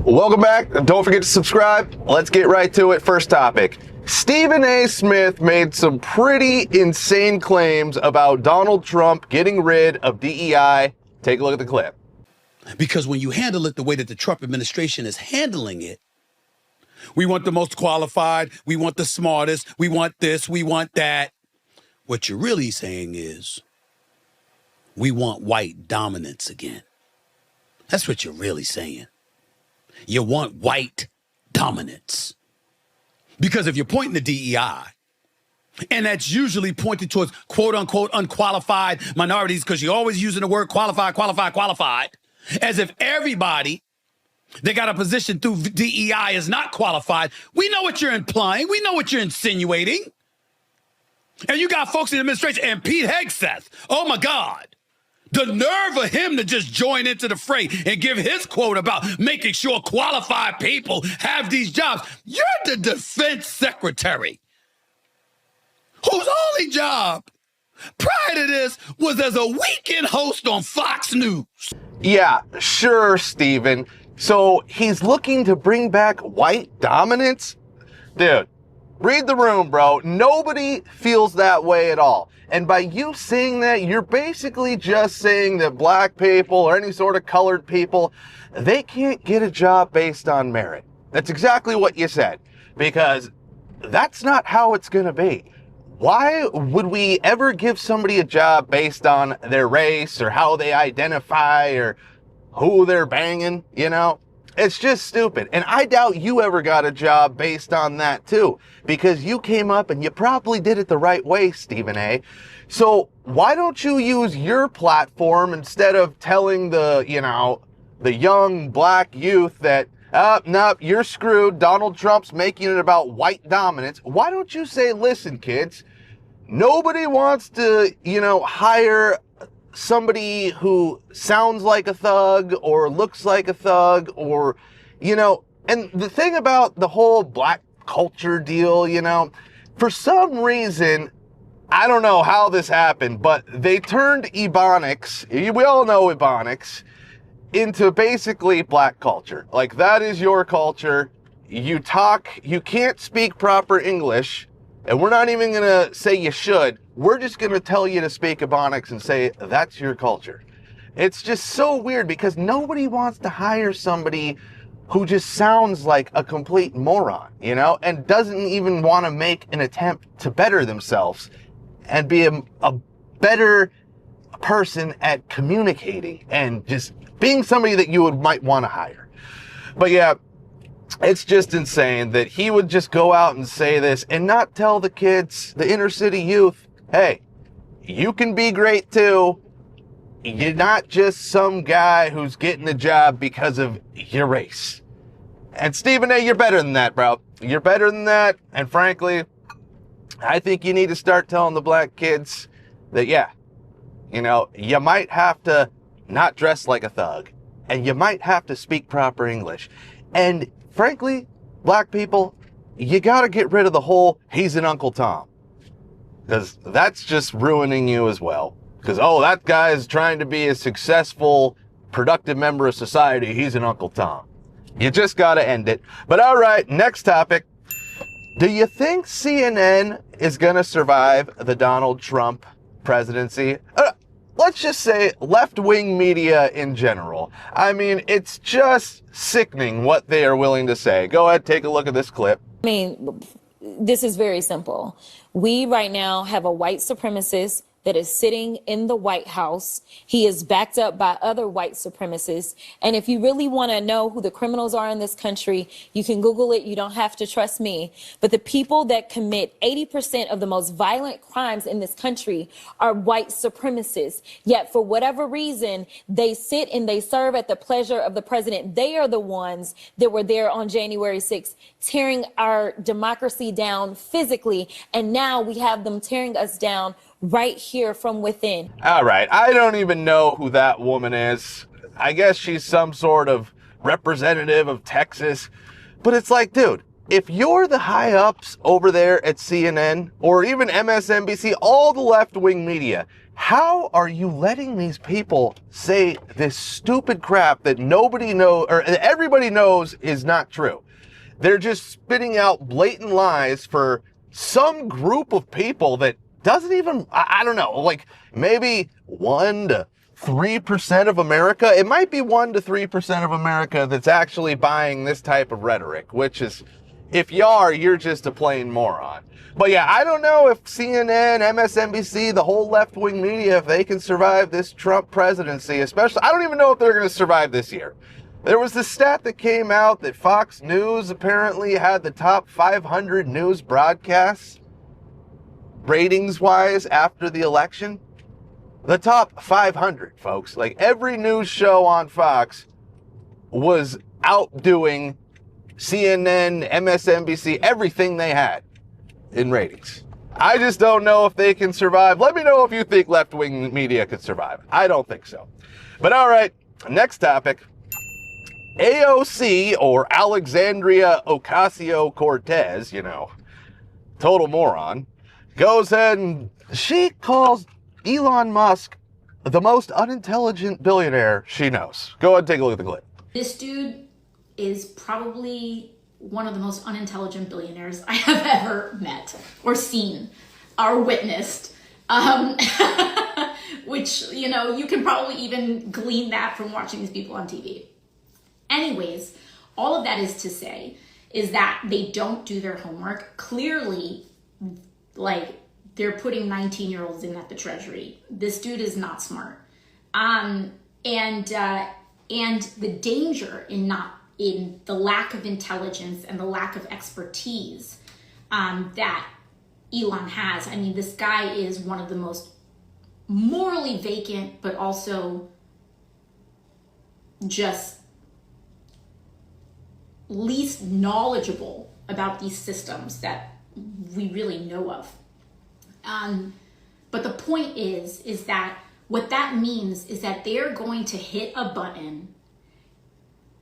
Welcome back. Don't forget to subscribe. Let's get right to it. First topic. Stephen A. Smith made some pretty insane claims about Donald Trump getting rid of DEI. Take a look at the clip. Because when you handle it the way that the Trump administration is handling it, we want the most qualified, we want the smartest, we want this, we want that. What you're really saying is, we want white dominance again. That's what you're really saying. You want white dominance. Because if you're pointing to DEI, and that's usually pointed towards quote unquote unqualified minorities, because you're always using the word qualified, as if everybody that got a position through DEI is not qualified. We know what you're implying. We know what you're insinuating. And you got folks in the administration, and Pete Hegseth, oh my God, the nerve of him to just join into the fray and give his quote about making sure qualified people have these jobs. You're the defense secretary, whose only job prior to this was as a weekend host on Fox News. Yeah, sure, Stephen. So he's looking to bring back white dominance? Dude, read the room, bro. Nobody feels that way at all. And by you saying that, you're basically just saying that black people or any sort of colored people, they can't get a job based on merit. That's exactly what you said, because that's not how it's going to be. Why would we ever give somebody a job based on their race or how they identify or who they're banging, you know? It's just stupid. And I doubt you ever got a job based on that too, because you came up and you probably did it the right way, Stephen A. So why don't you use your platform instead of telling the young black youth that, nope, you're screwed. Donald Trump's making it about white dominance. Why don't you say, listen, kids, nobody wants to, hire somebody who sounds like a thug or looks like a thug or, and the thing about the whole black culture deal, for some reason, I don't know how this happened, but they turned Ebonics, we all know Ebonics, into basically black culture. Like, that is your culture. You can't speak proper English, and we're not even going to say you should. We're just going to tell you to speak Ebonics and say that's your culture. It's just so weird because nobody wants to hire somebody who just sounds like a complete moron, and doesn't even want to make an attempt to better themselves and be a better person at communicating and just being somebody that you might want to hire. But yeah, it's just insane that he would just go out and say this and not tell the kids, the inner city youth, hey, you can be great too. You're not just some guy who's getting a job because of your race. And Stephen A., you're better than that, bro. You're better than that. And frankly, I think you need to start telling the black kids that, yeah, you might have to not dress like a thug, and you might have to speak proper English. And frankly, black people, you got to get rid of the whole he's an Uncle Tom, because that's just ruining you as well. Because, that guy is trying to be a successful, productive member of society. He's an Uncle Tom. You just got to end it. But all right, next topic. Do you think CNN is going to survive the Donald Trump presidency? Let's just say left-wing media in general. I mean, it's just sickening what they are willing to say. Go ahead, take a look at this clip. This is very simple. We right now have a white supremacist that is sitting in the White House. He is backed up by other white supremacists. And if you really want to know who the criminals are in this country, you can Google it. You don't have to trust me. But the people that commit 80% of the most violent crimes in this country are white supremacists. Yet for whatever reason, they sit and they serve at the pleasure of the president. They are the ones that were there on January 6th, tearing our democracy down physically. And now we have them tearing us down right here from within. All right, I don't even know who that woman is. I guess she's some sort of representative of Texas. But it's like, dude, if you're the high ups over there at CNN or even MSNBC, all the left-wing media, How are you letting these people say this stupid crap that nobody knows, or everybody knows is not true? They're just spitting out blatant lies for some group of people that doesn't even, I don't know, like maybe 1 to 3% of America. It might be 1 to 3% of America that's actually buying this type of rhetoric, which is, if you are, you're just a plain moron. But yeah, I don't know if CNN, MSNBC, the whole left-wing media, if they can survive this Trump presidency, especially, I don't even know if they're going to survive this year. There was this stat that came out that Fox News apparently had the top 500 news broadcasts, ratings-wise, after the election. The top 500, folks. Like, every news show on Fox was outdoing CNN, MSNBC, everything they had in ratings. I just don't know if they can survive. Let me know if you think left-wing media could survive. I don't think so. But all right, next topic. AOC, or Alexandria Ocasio-Cortez, you know, total moron, goes ahead and she calls Elon Musk the most unintelligent billionaire she knows. Go ahead and take a look at the clip. This dude is probably one of the most unintelligent billionaires I have ever met or seen or witnessed. Which, you know, you can probably even glean that from watching these people on TV. Anyways, all of that is to say is that they don't do their homework. Clearly, like, they're putting 19-year-olds in at the Treasury. This dude is not smart. And the danger in the lack of intelligence and the lack of expertise that Elon has. I mean, this guy is one of the most morally vacant, but also just least knowledgeable about these systems that we really know of. But the point is that what that means is that they're going to hit a button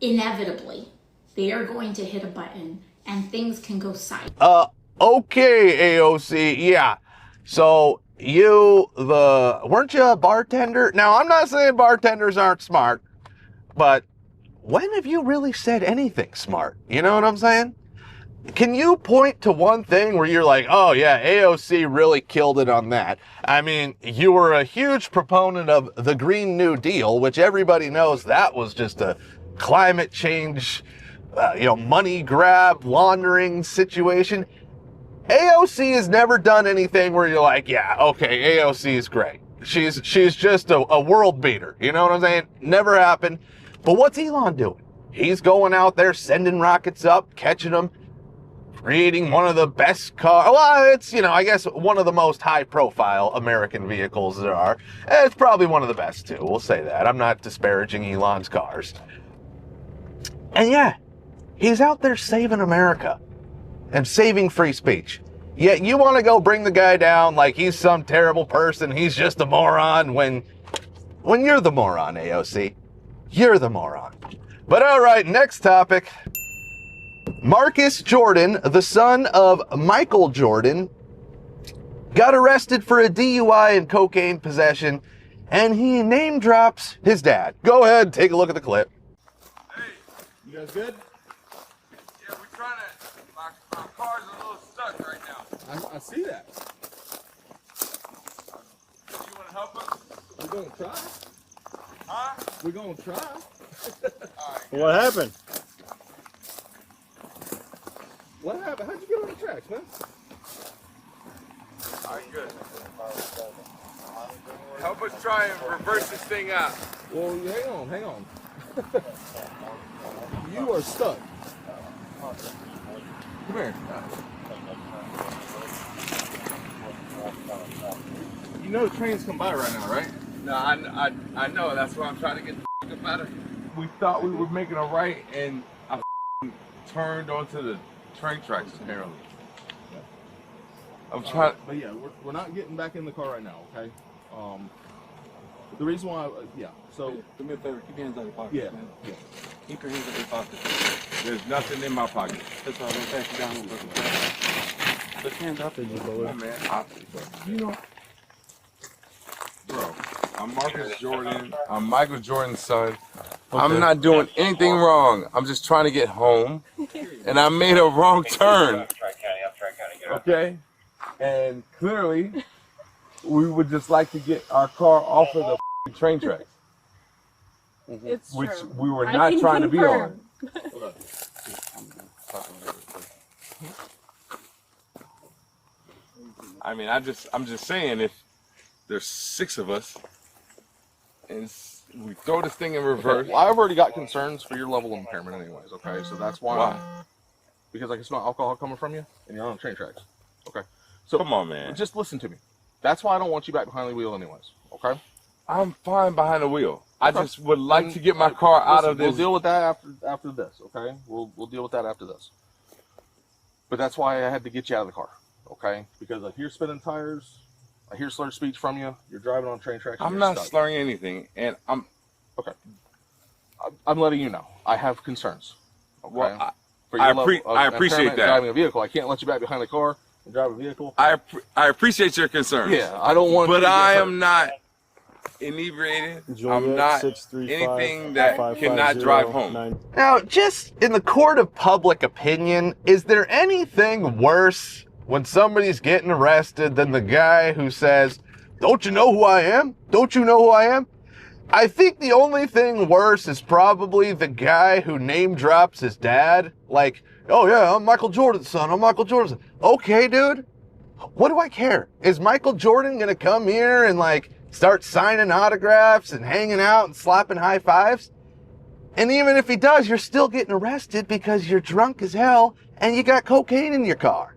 inevitably. They are going to hit a button and things can go sideways. Okay, AOC, yeah. So weren't you a bartender? Now, I'm not saying bartenders aren't smart, but when have you really said anything smart? You know what I'm saying? Can you point to one thing where you're like, oh yeah, AOC really killed it on that? I mean, you were a huge proponent of the Green New Deal, which everybody knows that was just a climate change, money grab, laundering situation. AOC has never done anything where you're like, yeah, okay, AOC is great. She's just a world beater. You know what I'm saying? Never happened. But what's Elon doing? He's going out there sending rockets up, catching them, creating one of the best cars. Well, it's, I guess one of the most high-profile American vehicles there are. It's probably one of the best, too. We'll say that. I'm not disparaging Elon's cars. And yeah, he's out there saving America and saving free speech. Yet you want to go bring the guy down like he's some terrible person, he's just a moron, when you're the moron, AOC. You're the moron. But all right, next topic. Marcus Jordan, the son of Michael Jordan, got arrested for a DUI and cocaine possession, and he name drops his dad. Go ahead, take a look at the clip. Hey, you guys good? Yeah, we're trying to. My car's a little stuck right now. I see that. You want to help us? We're going to try. Huh? We're going to try. All right. What happened? What happened? How'd you get on the tracks, man? All right, good. Help us try and reverse this thing out. Well, hang on. You are stuck. Come here. You know the trains come by right now, right? No, I know. That's why I'm trying to get the f*** out of here. We thought we were making a right, and I turned onto the train tracks, apparently. I'm trying. But yeah, we're not getting back in the car right now, okay? The reason why, so... Do me a favor, keep your hands out of your pockets, Yeah, man. yeah. Keep your hands out of your pockets. There's nothing in my pocket. That's all. I'm going to pass you down a little bit. Put your hands out there, you go. Man, you know... Bro, I'm Marcus Jordan. I'm Michael Jordan's son. I'm not doing anything wrong. I'm just trying to get home. And I made a wrong turn. Okay? And clearly, we would just like to get our car off of the train tracks. It's Which true. we were I not can trying to be confirm. on. I mean, I'm just saying, if there's 6 of us and we throw this thing in reverse. Well, I've already got concerns for your level of impairment anyways, okay? So that's why. Why? Because I can smell alcohol coming from you and you're on train tracks. Okay? So Come on, man. just listen to me. That's why I don't want you back behind the wheel anyways, okay? I'm fine behind the wheel. I just would like to get my car out of this. We'll deal with that after this, okay? We'll deal with that after this. But that's why I had to get you out of the car, okay? Because I hear spinning tires, I hear slurred speech from you. You're driving on train tracks. I'm not slurring anything, and I'm okay. I'm letting you know. I have concerns. Okay? Well, For your level of I appreciate impairment that. Driving a vehicle, I can't let you back behind the car and drive a vehicle. I appreciate your concerns. Yeah, I don't want. But you to get I hurt. am not inebriated. Juliet, I'm not 635 anything that cannot drive home. 550 Now, just in the court of public opinion, is there anything worse when somebody's getting arrested than the guy who says, "Don't you know who I am? Don't you know who I am?" I think the only thing worse is probably the guy who name drops his dad. Like, "Oh yeah, I'm Michael Jordan's son. I'm Michael Jordan's son." Okay, dude. What do I care? Is Michael Jordan going to come here and like start signing autographs and hanging out and slapping high fives? And even if he does, you're still getting arrested because you're drunk as hell and you got cocaine in your car.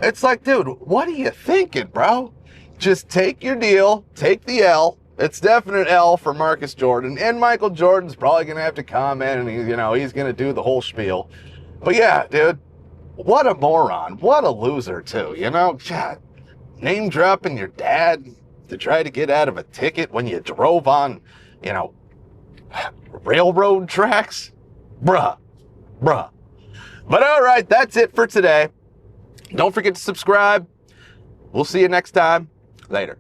It's like, dude, what are you thinking, bro? Just take your deal, take the L. It's definite L for Marcus Jordan. And Michael Jordan's probably going to have to comment and he's going to do the whole spiel. But yeah, dude, what a moron. What a loser, too. God, name dropping your dad to try to get out of a ticket when you drove on, railroad tracks? Bruh. But all right, that's it for today. Don't forget to subscribe. We'll see you next time. Later.